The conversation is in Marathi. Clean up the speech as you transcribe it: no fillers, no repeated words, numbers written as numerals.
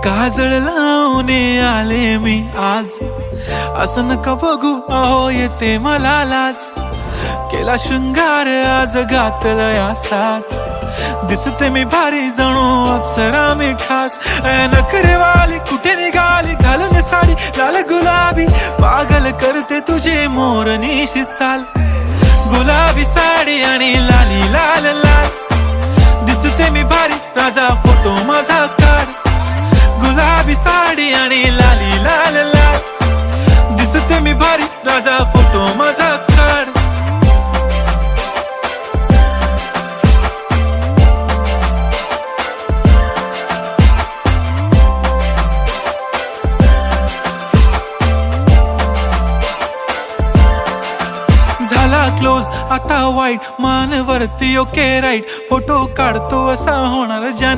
काजळ लावून आले मी आज, असं नका बघू अहो येते मला लाज. केला शृंगार आज घातला साज, दिसते मी भारी जणू अप्सरा मी खास. नखरेवाली कुठे निघाली घालून साडी लाल गुलाबी, पागल करते तुझे मोरनीशी चाल. गुलाबी साडी आणि लाली लाल लाल, दिसते मी भारी राजा फोटो माझा काढ. गुलाबी साडी आणि लाली लाल लाल, दिसते मी भारी राजा फोटो माझा काढ. झाला क्लोज आता वाईट, मान वरती ओके राईट. फोटो काढतो असा होणार ज्याने